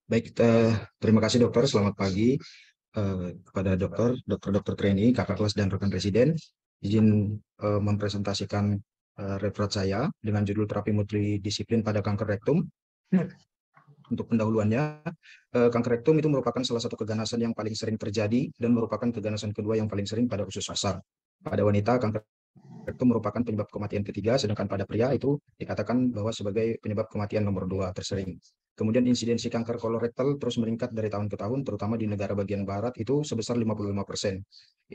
Baik, terima kasih dokter. Selamat pagi kepada dokter trainee, kakak kelas dan rekan residen. Izin mempresentasikan referat saya dengan judul terapi multidisiplin pada kanker rektum. Untuk pendahuluannya, kanker rektum itu merupakan salah satu keganasan yang paling sering terjadi dan merupakan keganasan kedua yang paling sering pada usus dasar. Pada wanita, kanker rektum merupakan penyebab kematian ketiga, sedangkan pada pria itu dikatakan bahwa sebagai penyebab kematian nomor dua tersering. Kemudian insidensi kanker kolorektal terus meningkat dari tahun ke tahun, terutama di negara bagian barat itu sebesar 55%.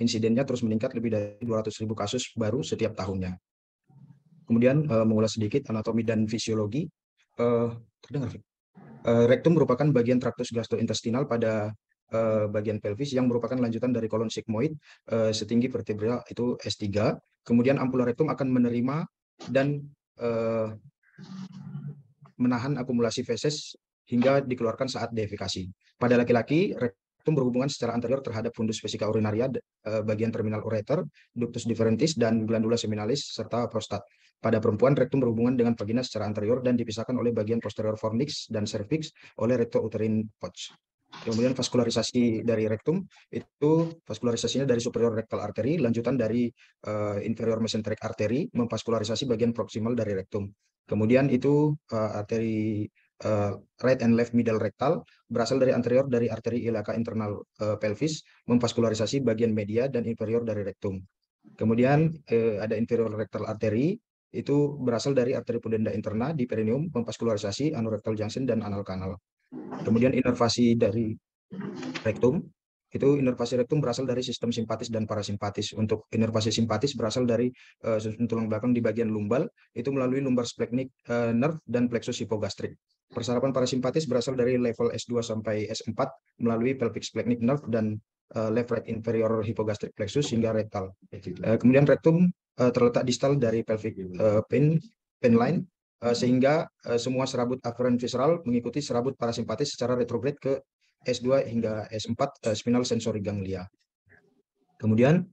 Insidennya terus meningkat lebih dari 200.000 kasus baru setiap tahunnya. Kemudian mengulas sedikit anatomi dan fisiologi. Terdengar? Rektum merupakan bagian traktus gastrointestinal pada bagian pelvis yang merupakan lanjutan dari kolon sigmoid setinggi vertebra itu S3. Kemudian ampula rektum akan menerima dan uh, menahan akumulasi feses hingga dikeluarkan saat defekasi. Pada laki-laki, rektum berhubungan secara anterior terhadap fundus vesica urinaria, bagian terminal ureter, ductus deferentis, dan glandula seminalis, serta prostat. Pada perempuan, rektum berhubungan dengan vagina secara anterior dan dipisahkan oleh bagian posterior fornix dan cervix oleh rectouterine pouch. Kemudian vaskularisasi dari rektum itu vaskularisasinya dari superior rectal artery, lanjutan dari inferior mesenteric artery, memvaskularisasi bagian proksimal dari rektum. Kemudian itu arteri right and left middle rectal berasal dari anterior dari arteri iliaca internal pelvis, memvaskularisasi bagian media dan inferior dari rektum. Kemudian ada inferior rectal artery itu berasal dari arteri pudenda interna di perineum, memvaskularisasi anorectal junction dan anal kanal. Kemudian inervasi dari rektum, itu inervasi rektum berasal dari sistem simpatis dan parasimpatis. Untuk inervasi simpatis berasal dari tulang belakang di bagian lumbal, itu melalui lumbar splenic nerve dan plexus hypogastrik. Persarapan parasimpatis berasal dari level S2 sampai S4 melalui pelvic splenic nerve dan left right inferior hypogastrik plexus hingga rektal. Kemudian rektum terletak distal dari pelvic pain line, sehingga semua serabut afferent visceral mengikuti serabut parasimpatis secara retrograde ke S2 hingga S4 spinal sensory ganglia. Kemudian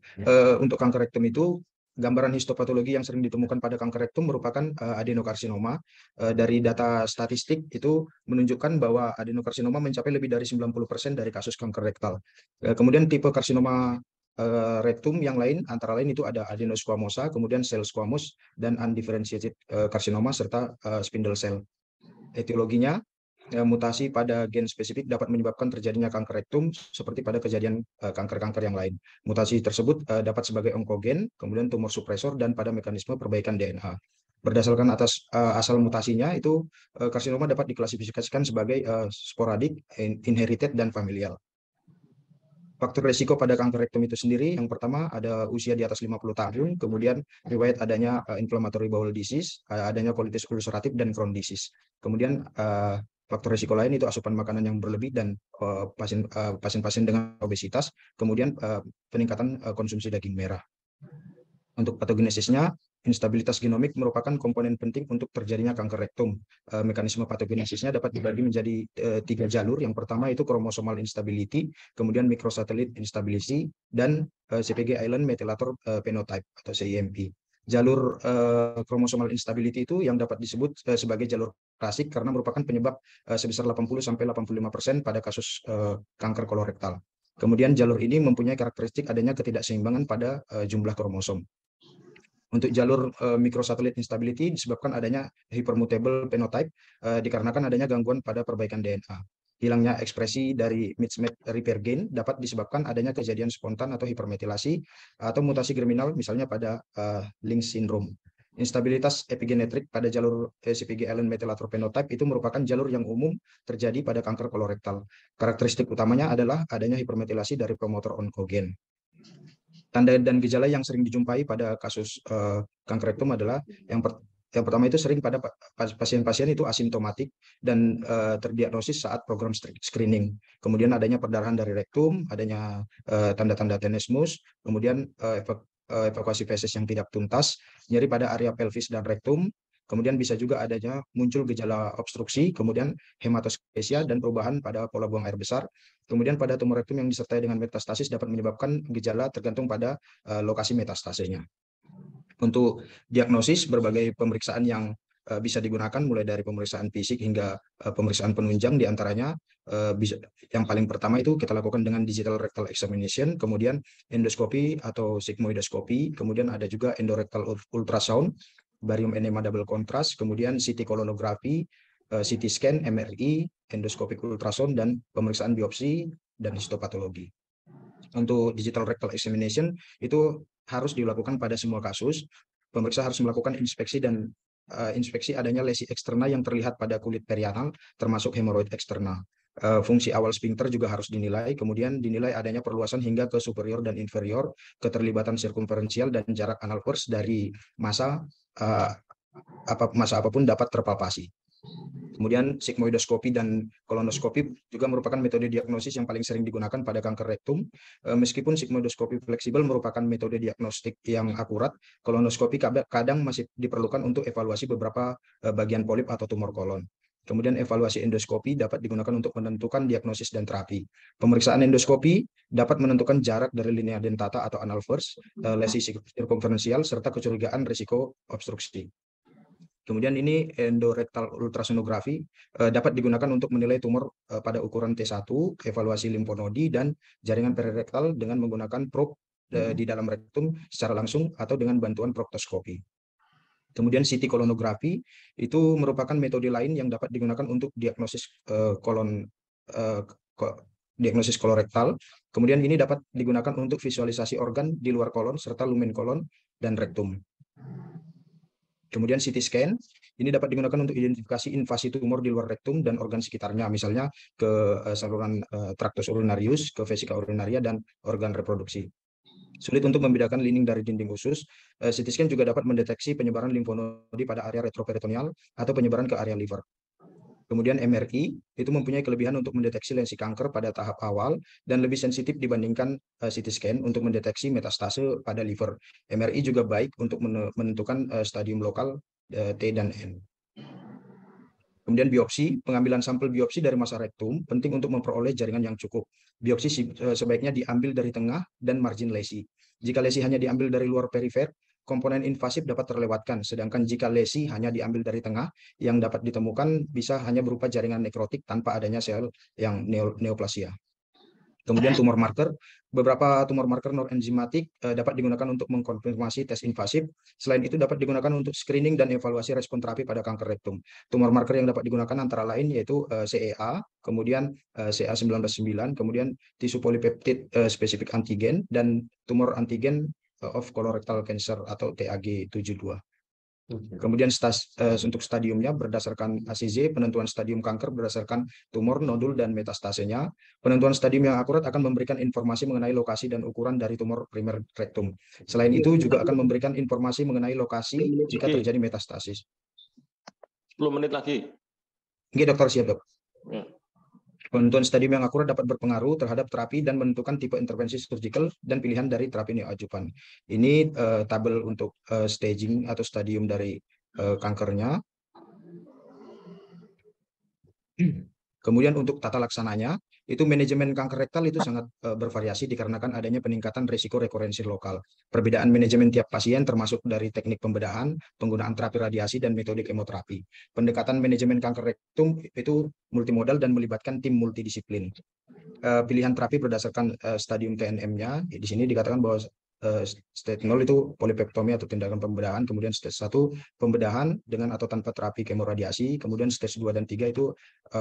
untuk kanker rektum itu gambaran histopatologi yang sering ditemukan pada kanker rektum merupakan adenokarsinoma. Dari data statistik itu menunjukkan bahwa adenokarsinoma mencapai lebih dari 90% dari kasus kanker rektal. Kemudian tipe karsinoma rektum yang lain antara lain itu ada adenosquamosa, kemudian sel squamous dan undifferentiated karsinoma serta spindle cell. Etiologinya, mutasi pada gen spesifik dapat menyebabkan terjadinya kanker rektum seperti pada kejadian kanker-kanker yang lain. Mutasi tersebut dapat sebagai onkogen, kemudian tumor supresor, dan pada mekanisme perbaikan DNA. Berdasarkan atas asal mutasinya, itu karsinoma dapat diklasifikasikan sebagai sporadik, inherited, dan familial. Faktor risiko pada kanker rektum itu sendiri, yang pertama ada usia di atas 50 tahun, kemudian riwayat adanya inflammatory bowel disease, adanya colitis ulceratif dan Crohn disease. Kemudian faktor risiko lain itu asupan makanan yang berlebih dan pasien-pasien dengan obesitas, kemudian peningkatan konsumsi daging merah. Untuk patogenesisnya, instabilitas genomik merupakan komponen penting untuk terjadinya kanker rektum. Mekanisme patogenesisnya dapat dibagi menjadi 3 jalur. Yang pertama itu chromosomal instability, kemudian microsatellite instability, dan CpG island methylator phenotype atau CIMP. Jalur chromosomal instability itu yang dapat disebut sebagai jalur klasik karena merupakan penyebab sebesar 80-85% pada kasus kanker kolorektal. Kemudian jalur ini mempunyai karakteristik adanya ketidakseimbangan pada jumlah kromosom. Untuk jalur microsatellite instability disebabkan adanya hypermutable phenotype dikarenakan adanya gangguan pada perbaikan DNA. Hilangnya ekspresi dari mismatch repair gain dapat disebabkan adanya kejadian spontan atau hipermetilasi atau mutasi germinal misalnya pada Lynch syndrome. Instabilitas epigenetik pada jalur CpG island methylator phenotype itu merupakan jalur yang umum terjadi pada kanker kolorektal. Karakteristik utamanya adalah adanya hipermetilasi dari promotor onkogen. Tanda dan gejala yang sering dijumpai pada kasus kanker rektum adalah yang pertama itu sering pada pasien-pasien itu asimptomatik dan terdiagnosis saat program screening. Kemudian adanya perdarahan dari rektum, adanya tanda-tanda tenesmus, kemudian evakuasi feses yang tidak tuntas, nyeri pada area pelvis dan rektum. Kemudian bisa juga adanya muncul gejala obstruksi, kemudian hematoskesia dan perubahan pada pola buang air besar. Kemudian pada tumor rektum yang disertai dengan metastasis dapat menyebabkan gejala tergantung pada lokasi metastasenya. Untuk diagnosis, berbagai pemeriksaan yang bisa digunakan mulai dari pemeriksaan fisik hingga pemeriksaan penunjang. Di antaranya yang paling pertama itu kita lakukan dengan digital rectal examination, kemudian endoskopi atau sigmoidoskopi, kemudian ada juga endorectal ultrasound, barium enema double contrast, kemudian CT kolonografi, CT scan, MRI, endoskopik ultrasound, dan pemeriksaan biopsi dan histopatologi. Untuk digital rectal examination itu harus dilakukan pada semua kasus. Pemeriksa harus melakukan inspeksi dan inspeksi adanya lesi eksternal yang terlihat pada kulit perianal, termasuk hemoroid eksternal. Fungsi awal sphincter juga harus dinilai, kemudian dinilai adanya perluasan hingga ke superior dan inferior, keterlibatan sirkumferensial dan jarak anal pars dari massa massa apapun dapat terpalpasi. Kemudian sigmoidoskopi dan kolonoskopi juga merupakan metode diagnosis yang paling sering digunakan pada kanker rektum. Meskipun sigmoidoskopi fleksibel merupakan metode diagnostik yang akurat, kolonoskopi kadang masih diperlukan untuk evaluasi beberapa bagian polip atau tumor kolon. Kemudian evaluasi endoskopi dapat digunakan untuk menentukan diagnosis dan terapi. Pemeriksaan endoskopi dapat menentukan jarak dari linea dentata atau anal pars, lesi sirkumferensial, serta kecurigaan risiko obstruksi. Kemudian ini endorektal ultrasonografi dapat digunakan untuk menilai tumor pada ukuran T1, evaluasi limfonodi, dan jaringan perirektal dengan menggunakan probe di dalam rektum secara langsung atau dengan bantuan proktoskopi. Kemudian CT kolonografi itu merupakan metode lain yang dapat digunakan untuk diagnosis diagnosis kolorektal. Kemudian ini dapat digunakan untuk visualisasi organ di luar kolon serta lumen kolon dan rektum. Kemudian CT scan, ini dapat digunakan untuk identifikasi invasi tumor di luar rektum dan organ sekitarnya, misalnya ke saluran tractus urinarius, ke vesika urinaria, dan organ reproduksi. Sulit untuk membedakan lining dari dinding usus, CT scan juga dapat mendeteksi penyebaran limfonodi pada area retroperitoneal atau penyebaran ke area liver. Kemudian MRI itu mempunyai kelebihan untuk mendeteksi lesi kanker pada tahap awal dan lebih sensitif dibandingkan CT scan untuk mendeteksi metastase pada liver. MRI juga baik untuk menentukan stadium lokal T dan N. Kemudian biopsi, pengambilan sampel biopsi dari massa rektum penting untuk memperoleh jaringan yang cukup. Biopsi sebaiknya diambil dari tengah dan margin lesi. Jika lesi hanya diambil dari luar perifer, komponen invasif dapat terlewatkan, sedangkan jika lesi hanya diambil dari tengah, yang dapat ditemukan bisa hanya berupa jaringan nekrotik tanpa adanya sel yang neoplasia. Kemudian tumor marker, beberapa tumor marker non-enzimatik dapat digunakan untuk mengkonfirmasi tes invasif. Selain itu dapat digunakan untuk screening dan evaluasi respon terapi pada kanker rektum. Tumor marker yang dapat digunakan antara lain yaitu CEA, kemudian CA19-9, kemudian tisu polipeptid spesifik antigen, dan tumor antigen of colorectal cancer atau TAG72. Kemudian untuk stadiumnya berdasarkan ACZ, penentuan stadium kanker berdasarkan tumor, nodul, dan metastasenya. Penentuan stadium yang akurat akan memberikan informasi mengenai lokasi dan ukuran dari tumor primer rektum. Selain itu juga akan memberikan informasi mengenai lokasi jika terjadi metastasis. 10 menit lagi. Oke, dokter, siap, dok. Ya. Penentuan stadium yang akurat dapat berpengaruh terhadap terapi dan menentukan tipe intervensi surgical dan pilihan dari terapi neoadjuvan. Ini tabel untuk staging atau stadium dari kankernya. Kemudian untuk tata laksananya, itu manajemen kanker rektal itu sangat bervariasi dikarenakan adanya peningkatan risiko rekurensi lokal. Perbedaan manajemen tiap pasien termasuk dari teknik pembedahan, penggunaan terapi radiasi, dan metode kemoterapi. Pendekatan manajemen kanker rektum itu multimodal dan melibatkan tim multidisiplin. Pilihan terapi berdasarkan stadium TNM-nya, di sini dikatakan bahwa stage 0 itu polipektomi atau tindakan pembedahan, kemudian stage 1 pembedahan dengan atau tanpa terapi kemoradiasi, kemudian stage 2 dan 3 itu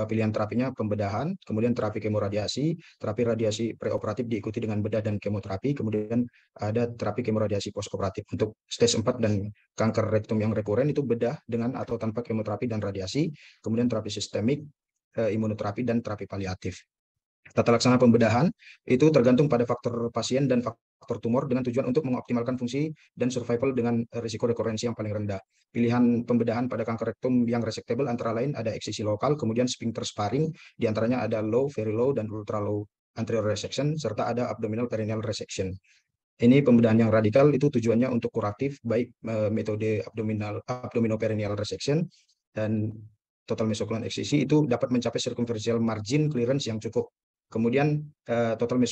pilihan terapinya pembedahan, kemudian terapi kemoradiasi, terapi radiasi preoperatif diikuti dengan bedah dan kemoterapi, kemudian ada terapi kemoradiasi postoperatif. Untuk stage 4 dan kanker rektum yang rekuren itu bedah dengan atau tanpa kemoterapi dan radiasi, kemudian terapi sistemik, imunoterapi, dan terapi paliatif. Tata laksana pembedahan itu tergantung pada faktor pasien dan faktor tumor dengan tujuan untuk mengoptimalkan fungsi dan survival dengan risiko rekurensi yang paling rendah. Pilihan pembedahan pada kanker rektum yang resectable antara lain ada eksisi lokal, kemudian sphincter sparing, diantaranya ada low, very low, dan ultra low anterior resection, serta ada abdominal perineal resection. Ini pembedahan yang radikal itu tujuannya untuk kuratif, baik metode abdominoperineal resection dan total mesocolon eksisi itu dapat mencapai circumferential margin clearance yang cukup. Kemudian total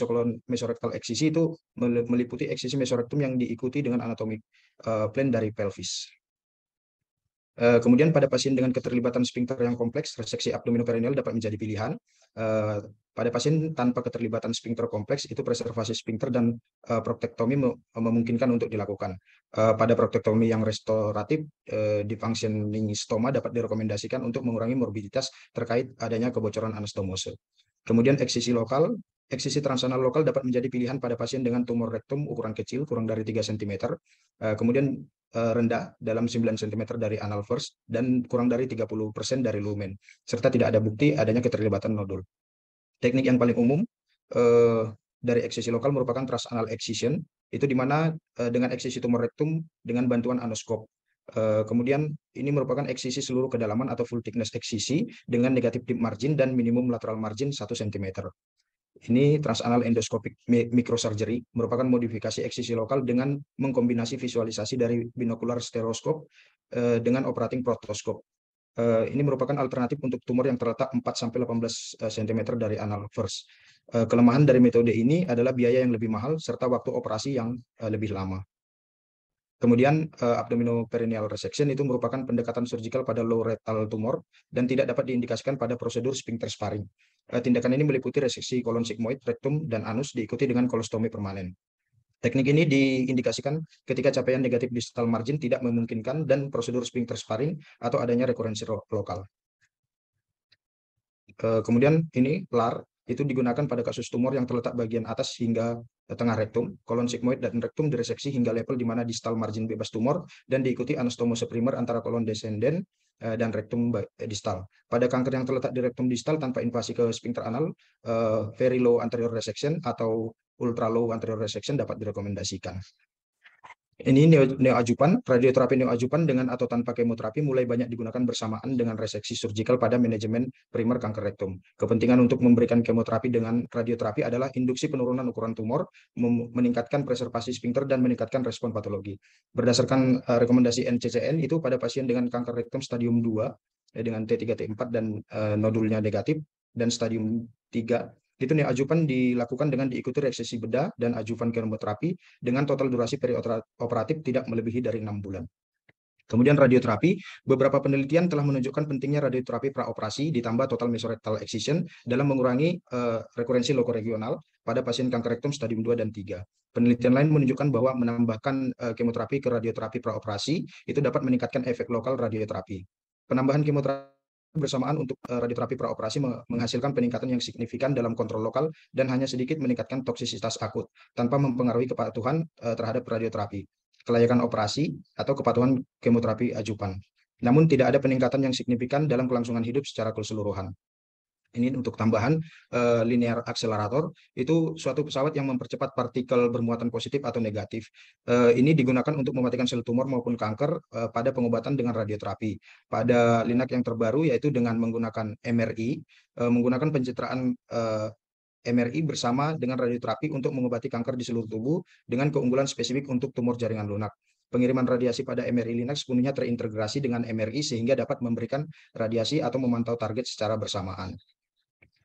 mesorectal eksisi itu meliputi eksisi mesorektum yang diikuti dengan anatomi plan dari pelvis. Kemudian pada pasien dengan keterlibatan sphincter yang kompleks, reseksi abdominoperineal dapat menjadi pilihan. Pada pasien tanpa keterlibatan sphincter kompleks, itu preservasi sphincter dan proktektomi memungkinkan untuk dilakukan. Pada proktektomi yang restoratif, defunctioning stoma dapat direkomendasikan untuk mengurangi morbiditas terkait adanya kebocoran anastomose. Kemudian eksisi transanal lokal dapat menjadi pilihan pada pasien dengan tumor rektum ukuran kecil, kurang dari 3 cm. Kemudian rendah dalam 9 cm dari anal first dan kurang dari 30% dari lumen, serta tidak ada bukti adanya keterlibatan nodul. Teknik yang paling umum dari eksisi lokal merupakan transanal excision, itu di mana dengan eksisi tumor rektum dengan bantuan anoskop. Kemudian ini merupakan eksisi seluruh kedalaman atau full thickness eksisi dengan negatif deep margin dan minimum lateral margin 1 cm. Ini transanal endoscopic microsurgery merupakan modifikasi eksisi lokal dengan mengkombinasi visualisasi dari binokular stereoskop dengan operating protoskop. Ini merupakan alternatif untuk tumor yang terletak 4-18 cm dari anal first. Kelemahan dari metode ini adalah biaya yang lebih mahal serta waktu operasi yang lebih lama. Kemudian abdominoperineal resection itu merupakan pendekatan surgical pada low rectal tumor dan tidak dapat diindikasikan pada prosedur sphincter sparing. Tindakan ini meliputi reseksi kolon sigmoid, rektum, dan anus diikuti dengan kolostomi permanen. Teknik ini diindikasikan ketika capaian negatif distal margin tidak memungkinkan dan prosedur sphincter sparing atau adanya rekurensi lokal. Kemudian ini LAR itu digunakan pada kasus tumor yang terletak bagian atas hingga tengah rektum, kolon sigmoid dan rektum direseksi hingga level di mana distal margin bebas tumor dan diikuti anastomose primer antara kolon descendent dan rektum distal. Pada kanker yang terletak di rektum distal tanpa invasi ke sphincter anal, very low anterior resection atau ultra low anterior resection dapat direkomendasikan. Ini neoadjuvan, radioterapi neoadjuvan dengan atau tanpa kemoterapi mulai banyak digunakan bersamaan dengan reseksi surgikal pada manajemen primer kanker rektum. Kepentingan untuk memberikan kemoterapi dengan radioterapi adalah induksi penurunan ukuran tumor, meningkatkan preservasi sphincter, dan meningkatkan respon patologi. Berdasarkan rekomendasi NCCN itu pada pasien dengan kanker rektum stadium 2 dengan T3, T4 dan nodulnya negatif, dan stadium 3 itu neoadjuvan dilakukan dengan diikuti reseksi bedah dan adjuvan kemoterapi dengan total durasi perioperatif tidak melebihi dari 6 bulan. Kemudian radioterapi, beberapa penelitian telah menunjukkan pentingnya radioterapi praoperasi ditambah total mesorectal excision dalam mengurangi rekurensi lokoregional pada pasien kanker rektum stadium 2 dan 3. Penelitian lain menunjukkan bahwa menambahkan kemoterapi ke radioterapi praoperasi itu dapat meningkatkan efek lokal radioterapi. Penambahan kemoterapi bersamaan untuk radioterapi praoperasi menghasilkan peningkatan yang signifikan dalam kontrol lokal dan hanya sedikit meningkatkan toksisitas akut tanpa mempengaruhi kepatuhan terhadap radioterapi, kelayakan operasi, atau kepatuhan kemoterapi adjuvan. Namun tidak ada peningkatan yang signifikan dalam kelangsungan hidup secara keseluruhan. Ini untuk tambahan, linear accelerator itu suatu pesawat yang mempercepat partikel bermuatan positif atau negatif. Ini digunakan untuk mematikan sel tumor maupun kanker pada pengobatan dengan radioterapi. Pada linak yang terbaru yaitu dengan menggunakan MRI, menggunakan pencitraan MRI bersama dengan radioterapi untuk mengobati kanker di seluruh tubuh dengan keunggulan spesifik untuk tumor jaringan lunak. Pengiriman radiasi pada MRI linak sepenuhnya terintegrasi dengan MRI sehingga dapat memberikan radiasi atau memantau target secara bersamaan.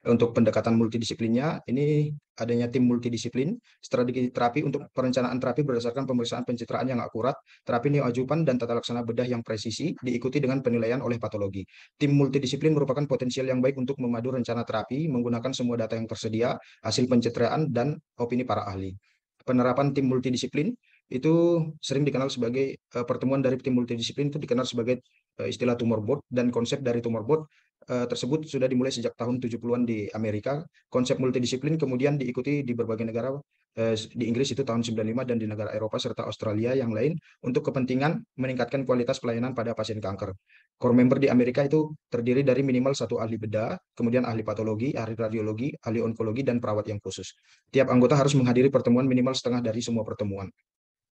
Untuk pendekatan multidisiplinnya, ini adanya tim multidisiplin, strategi terapi untuk perencanaan terapi berdasarkan pemeriksaan pencitraan yang akurat, terapi neoadjuvan dan tata laksana bedah yang presisi, diikuti dengan penilaian oleh patologi. Tim multidisiplin merupakan potensial yang baik untuk memadu rencana terapi, menggunakan semua data yang tersedia, hasil pencitraan, dan opini para ahli. Penerapan tim multidisiplin itu sering dikenal sebagai pertemuan dari tim multidisiplin itu dikenal sebagai istilah tumor board, dan konsep dari tumor board tersebut sudah dimulai sejak tahun 70-an di Amerika. Konsep multidisiplin kemudian diikuti di berbagai negara, di Inggris itu tahun 95 dan di negara Eropa serta Australia yang lain untuk kepentingan meningkatkan kualitas pelayanan pada pasien kanker. Core member di Amerika itu terdiri dari minimal 1 ahli bedah, kemudian ahli patologi, ahli radiologi, ahli onkologi, dan perawat yang khusus. Tiap anggota harus menghadiri pertemuan minimal setengah dari semua pertemuan.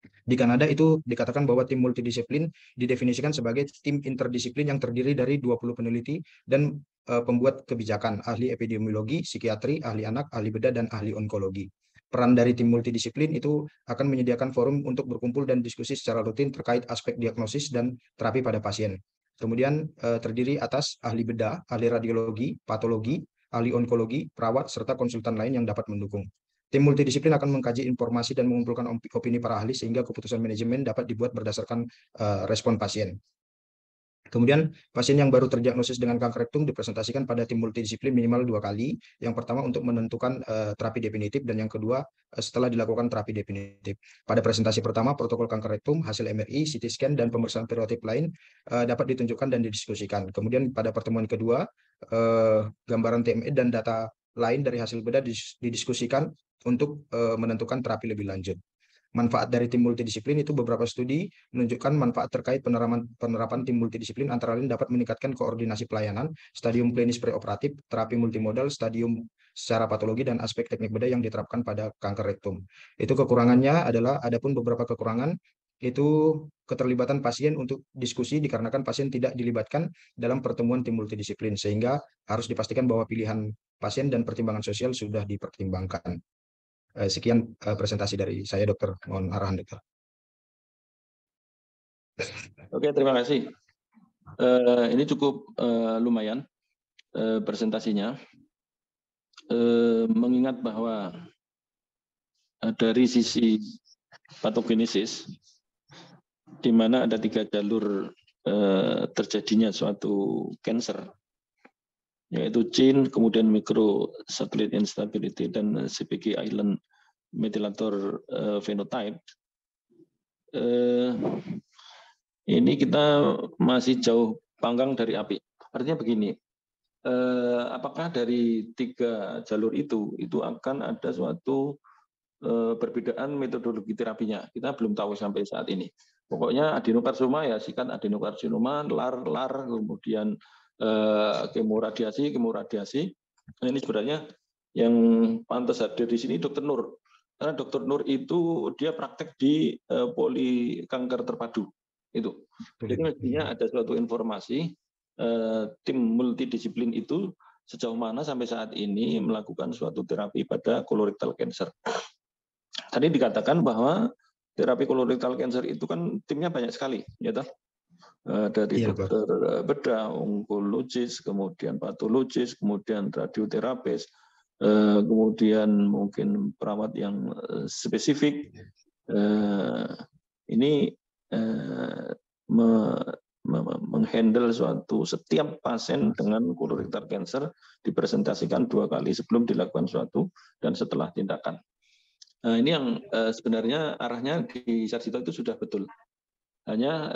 Di Kanada itu dikatakan bahwa tim multidisiplin didefinisikan sebagai tim interdisiplin yang terdiri dari 20 peneliti dan pembuat kebijakan, ahli epidemiologi, psikiatri, ahli anak, ahli bedah, dan ahli onkologi. Peran dari tim multidisiplin itu akan menyediakan forum untuk berkumpul dan diskusi secara rutin terkait aspek diagnosis dan terapi pada pasien. Kemudian terdiri atas ahli bedah, ahli radiologi, patologi, ahli onkologi, perawat, serta konsultan lain yang dapat mendukung. Tim multidisiplin akan mengkaji informasi dan mengumpulkan opini para ahli sehingga keputusan manajemen dapat dibuat berdasarkan respon pasien. Kemudian pasien yang baru terdiagnosis dengan kanker rektum dipresentasikan pada tim multidisiplin minimal 2 kali. Yang pertama untuk menentukan terapi definitif dan yang kedua setelah dilakukan terapi definitif. Pada presentasi pertama protokol kanker rektum, hasil MRI, CT scan dan pemeriksaan periotip lain dapat ditunjukkan dan didiskusikan. Kemudian pada pertemuan kedua gambaran TME dan data lain dari hasil bedah didiskusikan untuk menentukan terapi lebih lanjut. Manfaat dari tim multidisiplin itu beberapa studi menunjukkan manfaat terkait penerapan tim multidisiplin antara lain dapat meningkatkan koordinasi pelayanan, stadium klinis preoperatif, terapi multimodal, stadium secara patologi dan aspek teknik bedah yang diterapkan pada kanker rektum. Itu kekurangannya adalah adapun beberapa kekurangan itu keterlibatan pasien untuk diskusi dikarenakan pasien tidak dilibatkan dalam pertemuan tim multidisiplin sehingga harus dipastikan bahwa pilihan pasien dan pertimbangan sosial sudah dipertimbangkan. Sekian presentasi dari saya, Dokter. Mohon arahan, Dokter. Oke, terima kasih. Ini cukup lumayan presentasinya. Mengingat bahwa dari sisi patogenesis, di mana ada 3 jalur terjadinya suatu cancer, yaitu CIN, kemudian microsatellite instability, dan CPG island methylator phenotype. Ini kita masih jauh panggang dari api. Artinya begini, apakah dari 3 jalur itu akan ada suatu perbedaan metodologi terapinya? Kita belum tahu sampai saat ini. Pokoknya adenokarsoma ya sikat adenokarsinoma, LAR, kemudian kemoradiasi. Nah, ini sebenarnya yang pantas hadir di sini Dr. Nur. Karena Dr. Nur itu dia praktek di poli kanker terpadu. Itu. Jadi mestinya ada suatu informasi tim multidisiplin itu sejauh mana sampai saat ini melakukan suatu terapi pada colorectal cancer. Tadi dikatakan bahwa terapi colorectal cancer itu kan timnya banyak sekali, ya toh? Dari dokter bedah, onkologis, kemudian patologis, kemudian radioterapis, kemudian mungkin perawat yang spesifik. Ini menghandle suatu setiap pasien dengan colorectal cancer dipresentasikan 2 kali sebelum dilakukan suatu dan setelah tindakan. Nah, ini yang sebenarnya arahnya di Sarjito itu sudah betul. Hanya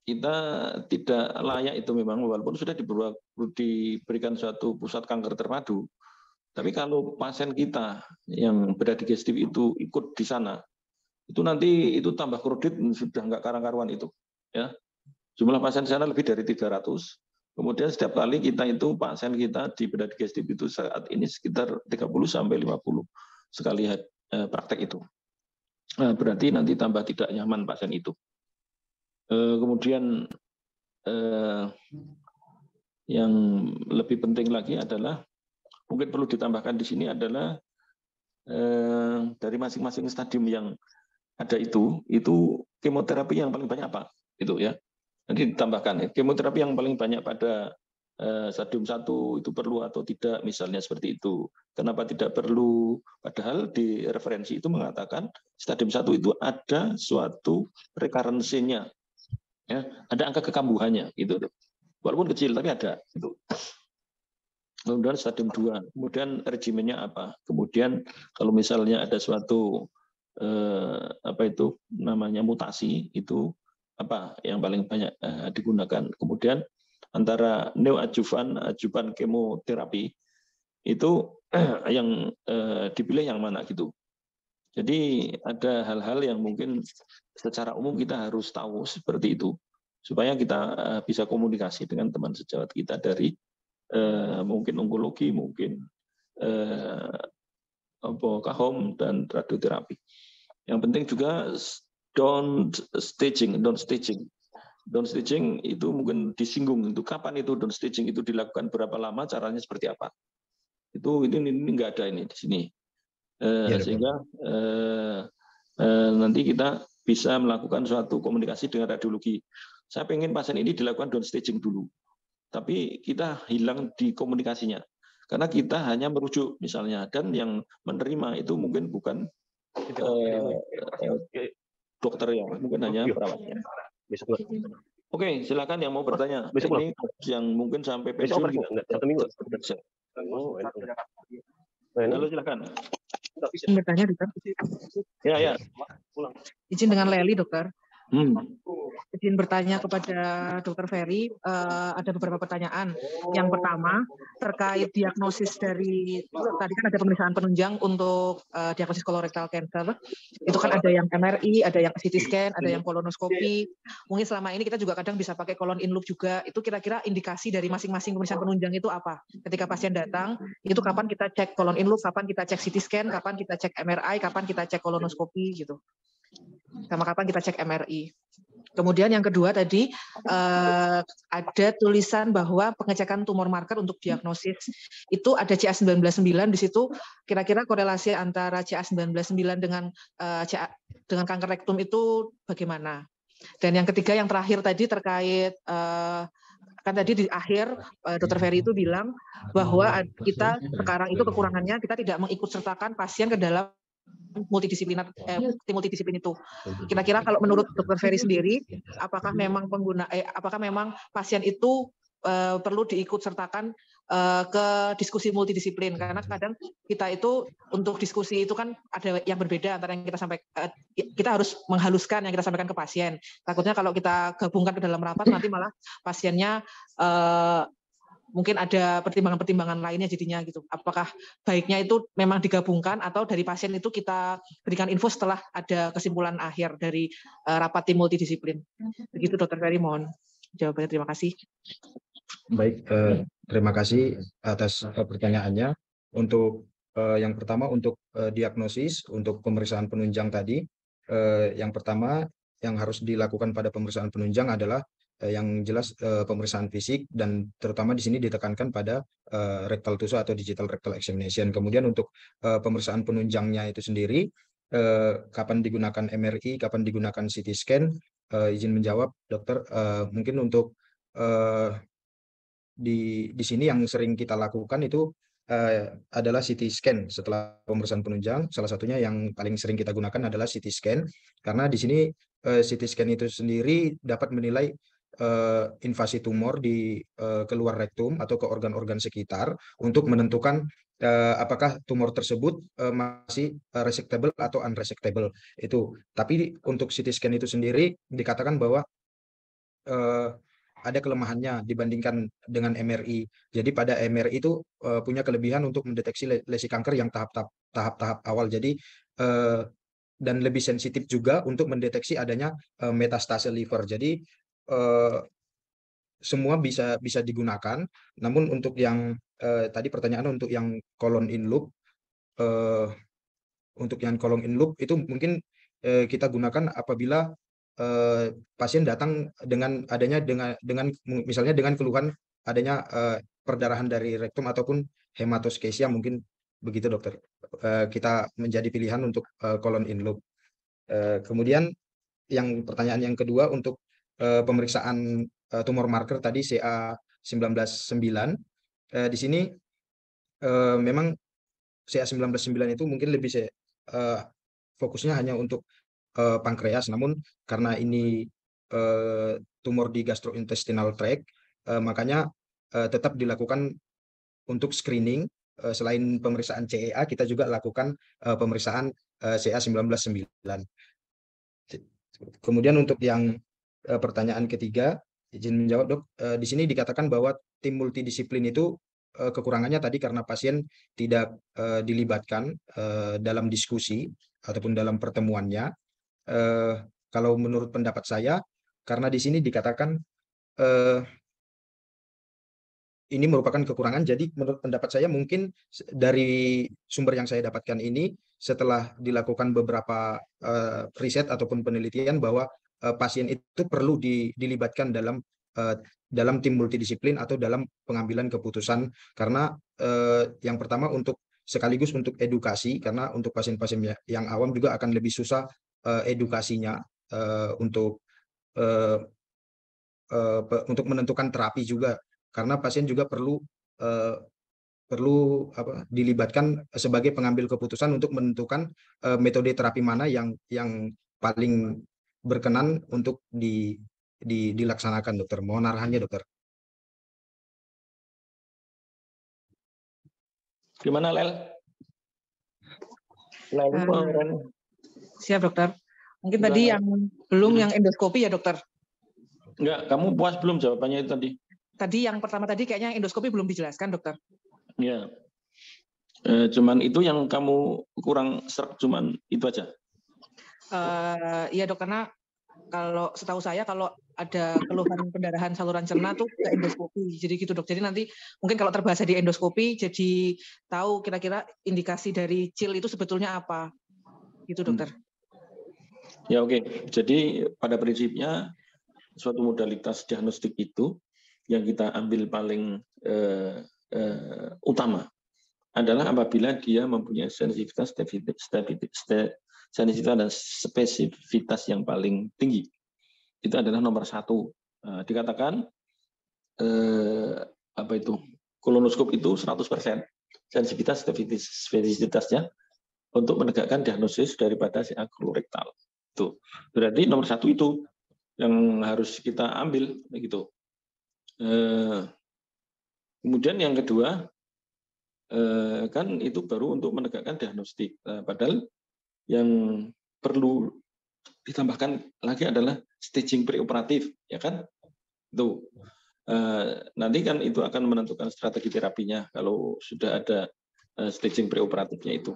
kita tidak layak itu memang walaupun sudah diberikan suatu pusat kanker terpadu. Tapi kalau pasien kita yang bedah digestif itu ikut di sana, itu nanti itu tambah kredit sudah nggak karuan itu. Ya. Jumlah pasien di sana lebih dari 300. Kemudian setiap kali kita itu pasien kita di bedah digestif itu saat ini sekitar 30 sampai 50 sekali praktek itu. Nah, berarti nanti tambah tidak nyaman pasien itu. Kemudian yang lebih penting lagi adalah mungkin perlu ditambahkan di sini adalah dari masing-masing stadium yang ada itu kemoterapi yang paling banyak apa? Itu ya. Nanti ditambahkan ya, kemoterapi yang paling banyak pada stadium 1 itu perlu atau tidak, misalnya seperti itu. Kenapa tidak perlu? Padahal di referensi itu mengatakan stadium 1 itu ada suatu rekarensinya. Ya, ada angka kekambuhannya gitu. Walaupun kecil tapi ada itu. Kemudian stadium 2, kemudian regimennya apa? Kemudian kalau misalnya ada suatu namanya mutasi itu apa yang paling banyak digunakan. Kemudian antara neoadjuvan, adjuvan kemoterapi itu yang dipilih yang mana gitu. Jadi ada hal-hal yang mungkin secara umum kita harus tahu seperti itu supaya kita bisa komunikasi dengan teman sejawat kita dari mungkin onkologi, mungkin kahom dan radioterapi. Yang penting juga down staging itu mungkin disinggung itu kapan itu down staging itu dilakukan, berapa lama, caranya seperti apa. Itu ini nggak ada ini di sini. Sehingga nanti kita bisa melakukan suatu komunikasi dengan radiologi. Saya pengen pasien ini dilakukan down staging dulu, tapi kita hilang di komunikasinya karena kita hanya merujuk misalnya, dan yang menerima itu mungkin bukan dokter ya, mungkin hanya perawatnya. Oke, silakan yang mau bertanya. besok Ini yang mungkin sampai besok pensiun. operasi nggak? 1 minggu. Oh, Halo, silakan. Izin bertanya, dokter. Ya. Izin dengan Leli, dokter. Hmm. Izin bertanya kepada Dokter Ferry, ada beberapa pertanyaan. Yang pertama, terkait diagnosis dari, tadi kan ada pemeriksaan penunjang untuk diagnosis colorectal cancer. Itu kan ada yang MRI, ada yang CT scan, ada yang kolonoskopi. Mungkin selama ini kita juga kadang bisa pakai colon in loop juga. Itu kira-kira indikasi dari masing-masing pemeriksaan penunjang itu apa? Ketika pasien datang, itu kapan kita cek colon in loop, kapan kita cek CT scan, kapan kita cek MRI, kapan kita cek kolonoskopi gitu. Sama kapan kita cek MRI. Kemudian yang kedua tadi ada tulisan bahwa pengecekan tumor marker untuk diagnosis itu ada CA199 di situ. Kira-kira korelasi antara CA199 dengan kanker rektum itu bagaimana? Dan yang ketiga, yang terakhir tadi terkait kan tadi di akhir Dr. Ferry itu bilang bahwa kita sekarang itu kekurangannya kita tidak mengikut sertakan pasien ke dalam multidisiplin itu. Kira-kira kalau menurut Dr. Ferry sendiri, apakah memang pasien itu perlu diikut sertakan ke diskusi multidisiplin? Karena kadang kita itu untuk diskusi itu kan ada yang berbeda antara yang kita sampaikan. Kita harus menghaluskan yang kita sampaikan ke pasien. Takutnya kalau kita gabungkan ke dalam rapat nanti malah pasiennya mungkin ada pertimbangan-pertimbangan lainnya jadinya gitu. Apakah baiknya itu memang digabungkan atau dari pasien itu kita berikan info setelah ada kesimpulan akhir dari rapat tim multidisiplin. Begitu Dr. Ferry, mohon jawabannya. Terima kasih. Baik, terima kasih atas pertanyaannya. Untuk yang pertama untuk diagnosis, untuk pemeriksaan penunjang tadi, yang pertama yang harus dilakukan pada pemeriksaan penunjang adalah yang jelas pemeriksaan fisik, dan terutama di sini ditekankan pada rectal TUSA atau digital rectal examination. Kemudian untuk pemeriksaan penunjangnya itu sendiri, kapan digunakan MRI, kapan digunakan CT scan, izin menjawab dokter, mungkin untuk di sini yang sering kita lakukan itu adalah CT scan setelah pemeriksaan penunjang. Salah satunya yang paling sering kita gunakan adalah CT scan, karena di sini CT scan itu sendiri dapat menilai invasi tumor di keluar rektum atau ke organ-organ sekitar untuk menentukan apakah tumor tersebut masih resectable atau unresectable itu. Tapi untuk CT scan itu sendiri dikatakan bahwa ada kelemahannya dibandingkan dengan MRI. Jadi pada MRI itu punya kelebihan untuk mendeteksi lesi kanker yang tahap-tahap awal. Jadi dan lebih sensitif juga untuk mendeteksi adanya metastase liver. Jadi semua bisa digunakan. Namun untuk yang tadi pertanyaan untuk yang colon in loop, itu mungkin kita gunakan apabila pasien datang dengan misalnya dengan keluhan adanya perdarahan dari rektum ataupun hematoskesia, mungkin begitu dokter. Kita menjadi pilihan untuk colon in loop. Kemudian yang pertanyaan yang kedua untuk pemeriksaan tumor marker tadi CA199, di sini memang CA199 itu mungkin lebih fokusnya hanya untuk pankreas, namun karena ini tumor di gastrointestinal tract, makanya tetap dilakukan untuk screening. Selain pemeriksaan CEA, kita juga lakukan pemeriksaan CA199. Kemudian untuk yang pertanyaan ketiga, izin menjawab dok. Di sini dikatakan bahwa tim multidisiplin itu kekurangannya tadi karena pasien tidak dilibatkan dalam diskusi ataupun dalam pertemuannya. Kalau menurut pendapat saya, karena di sini dikatakan ini merupakan kekurangan, jadi menurut pendapat saya mungkin dari sumber yang saya dapatkan ini, setelah dilakukan beberapa riset ataupun penelitian bahwa pasien itu perlu dilibatkan dalam tim multidisiplin atau dalam pengambilan keputusan, karena yang pertama sekaligus untuk edukasi, karena untuk pasien-pasien yang awam juga akan lebih susah edukasinya untuk menentukan terapi juga, karena pasien juga perlu dilibatkan sebagai pengambil keputusan untuk menentukan metode terapi mana yang paling berkenan untuk dilaksanakan, dokter? Mohon arahannya, dokter. Gimana, Lel? Lel, Ren? Siap, dokter. Mungkin Udah. tadi yang belum yang endoskopi ya, dokter? Enggak, kamu puas belum jawabannya itu tadi? Tadi yang pertama tadi kayaknya endoskopi belum dijelaskan, dokter. Ya. Cuman itu yang kamu kurang serak, cuman itu aja. Iya, dok, karena kalau setahu saya kalau ada keluhan pendarahan saluran cerna tuh ke endoskopi. Jadi gitu, dok. Jadi nanti mungkin kalau terbahasa di endoskopi jadi tahu kira-kira indikasi dari CIL itu sebetulnya apa. Gitu, dokter. Ya, oke. Jadi pada prinsipnya suatu modalitas diagnostik itu yang kita ambil paling utama adalah apabila dia mempunyai sensitivitas, sensitivitas dan spesifitas yang paling tinggi. Itu adalah nomor 1. Dikatakan apa itu? Kolonoskop itu 100% sensitivitas spesifitasnya untuk menegakkan diagnosis daripada CA kolorektal. Itu berarti nomor 1 itu yang harus kita ambil, begitu. Kemudian yang kedua, kan itu baru untuk menegakkan diagnostik. Padahal yang perlu ditambahkan lagi adalah staging preoperatif, ya kan? Itu nanti kan itu akan menentukan strategi terapinya kalau sudah ada staging preoperatifnya itu.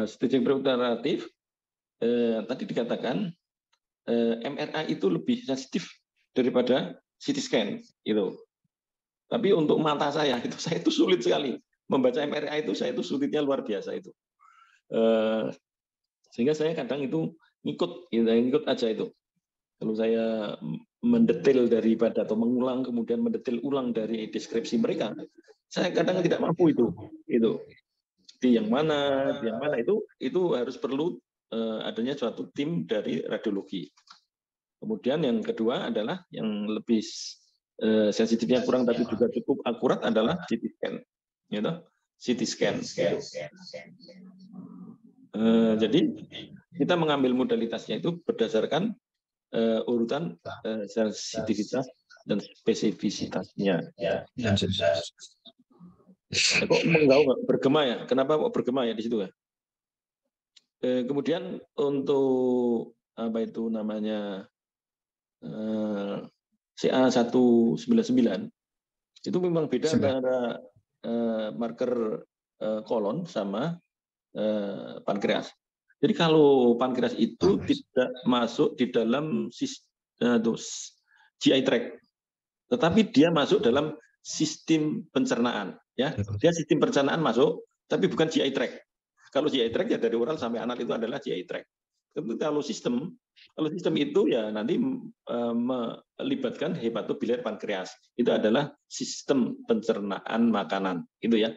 Staging preoperatif tadi dikatakan MRI itu lebih sensitif daripada CT scan, gitu. Tapi untuk mata saya itu sulit sekali membaca MRI itu, saya itu sulitnya luar biasa itu. Sehingga saya kadang itu ngikut aja itu. Kalau saya mendetail daripada atau mengulang kemudian mendetail ulang dari deskripsi mereka, saya kadang tidak mampu itu. Di yang mana itu harus perlu adanya suatu tim dari radiologi. Kemudian yang kedua adalah yang lebih sensitifnya kurang tapi juga cukup akurat adalah CT scan, gitu. CT scan. Jadi kita mengambil modalitasnya itu berdasarkan urutan sensitivitas dan spesifisitasnya. Kok menggau bergema ya? Kenapa kok bergema ya di situ ya? Kemudian untuk apa itu namanya CA199 itu memang beda antara marker kolon sama pankreas. Jadi kalau pankreas itu tidak masuk di dalam GI tract, tetapi dia masuk dalam sistem pencernaan. Ya, dia sistem pencernaan masuk, tapi bukan GI tract. Kalau GI tract ya dari oral sampai anal itu adalah GI tract. Tapi kalau sistem itu ya nanti melibatkan hepatobiliar pankreas. Itu adalah sistem pencernaan makanan, itu ya.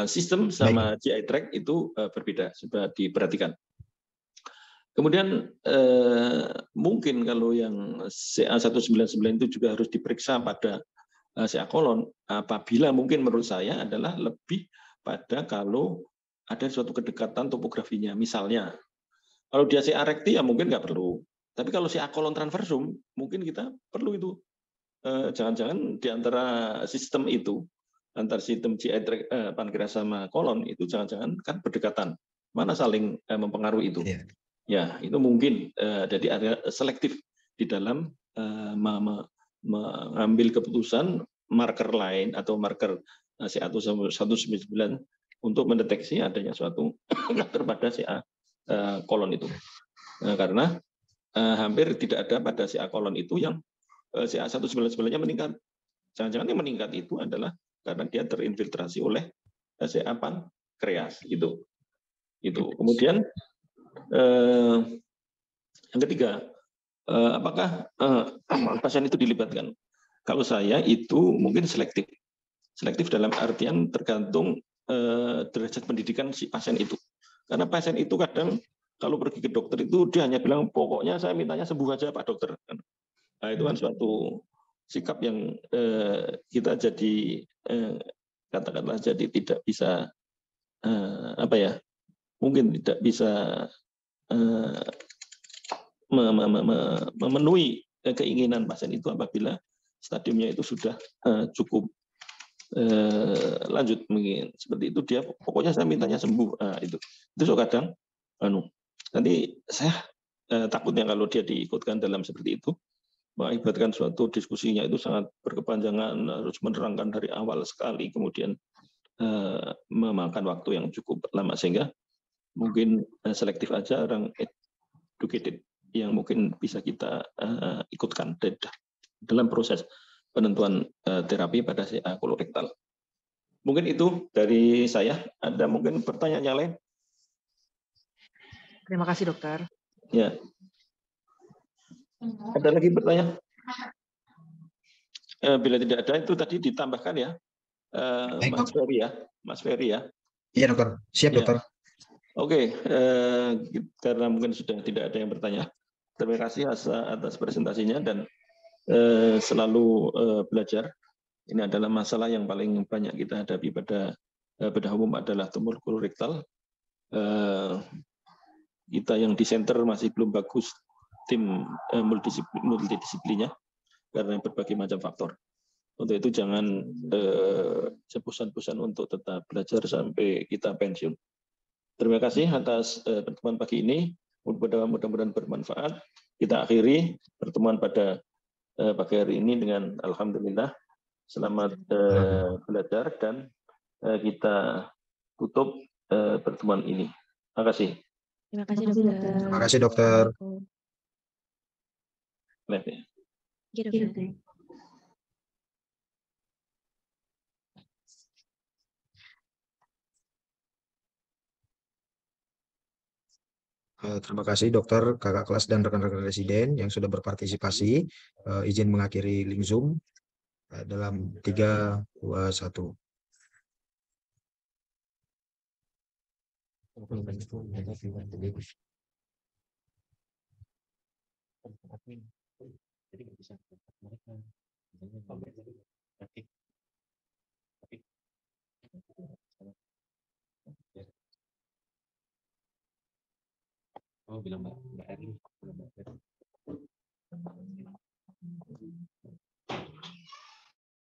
Sistem sama GI tract itu berbeda, coba diperhatikan. Kemudian mungkin kalau yang CA199 itu juga harus diperiksa pada CA kolon, apabila mungkin menurut saya adalah lebih pada kalau ada suatu kedekatan topografinya. Misalnya, kalau dia CA rekti ya mungkin nggak perlu. Tapi kalau CA kolon transversum, mungkin kita perlu itu. Jangan-jangan di antara sistem itu, antara sistem GI tract pankreas sama kolon itu jangan-jangan kan berdekatan. Mana saling mempengaruhi itu? Yeah. Ya, itu mungkin jadi ada selektif di dalam mengambil keputusan marker lain atau marker CA199 untuk mendeteksi adanya suatu kanker pada CA kolon itu. Karena hampir tidak ada pada CA kolon itu yang CA199-nya meningkat. Jangan-jangan yang meningkat itu adalah karena dia terinfiltrasi oleh CA pankreas itu. Kemudian yang ketiga, apakah pasien itu dilibatkan? Kalau saya itu mungkin selektif. Selektif dalam artian tergantung derajat pendidikan si pasien itu. Karena pasien itu kadang kalau pergi ke dokter itu dia hanya bilang pokoknya saya mintanya sembuh aja Pak Dokter. Nah, itu kan suatu sikap yang kita jadi katakanlah jadi tidak bisa mungkin tidak bisa memenuhi keinginan pasien itu apabila stadiumnya itu sudah cukup lanjut, mungkin seperti itu, dia pokoknya saya mintanya sembuh. Nah, itu so kadang nanti saya takutnya kalau dia diikutkan dalam seperti itu mengakibatkan suatu diskusinya itu sangat berkepanjangan, harus menerangkan dari awal sekali, kemudian memakan waktu yang cukup lama, sehingga mungkin selektif aja orang educated yang mungkin bisa kita ikutkan dalam proses penentuan terapi pada CA kolorektal. Mungkin itu dari saya. Ada mungkin pertanyaan yang lain? Terima kasih, dokter. Ya. Ada lagi pertanyaan? Bila tidak ada, itu tadi ditambahkan ya, Mas Ferry ya, Mas Ferry ya. Iya dokter, siap dokter. Ya. Oke, karena mungkin sudah tidak ada yang bertanya. Terima kasih atas presentasinya dan selalu belajar. Ini adalah masalah yang paling banyak kita hadapi pada bedah umum adalah tumor kolorektal. Kita yang di center masih belum bagus tim multidisiplinnya karena berbagai macam faktor. Untuk itu jangan sebosan-bosan untuk tetap belajar sampai kita pensiun. Terima kasih atas pertemuan pagi ini. Mudah-mudahan bermanfaat. Kita akhiri pertemuan pada pagi hari ini dengan alhamdulillah. Selamat belajar dan kita tutup pertemuan ini. Terima kasih. Terima kasih dokter. Terima kasih dokter. Live ya. Iya, dokter. Terima kasih dokter, kakak kelas dan rekan-rekan residen yang sudah berpartisipasi. Izin mengakhiri link Zoom dalam 3, 2, 1. Oh, bilang Mbak Erli.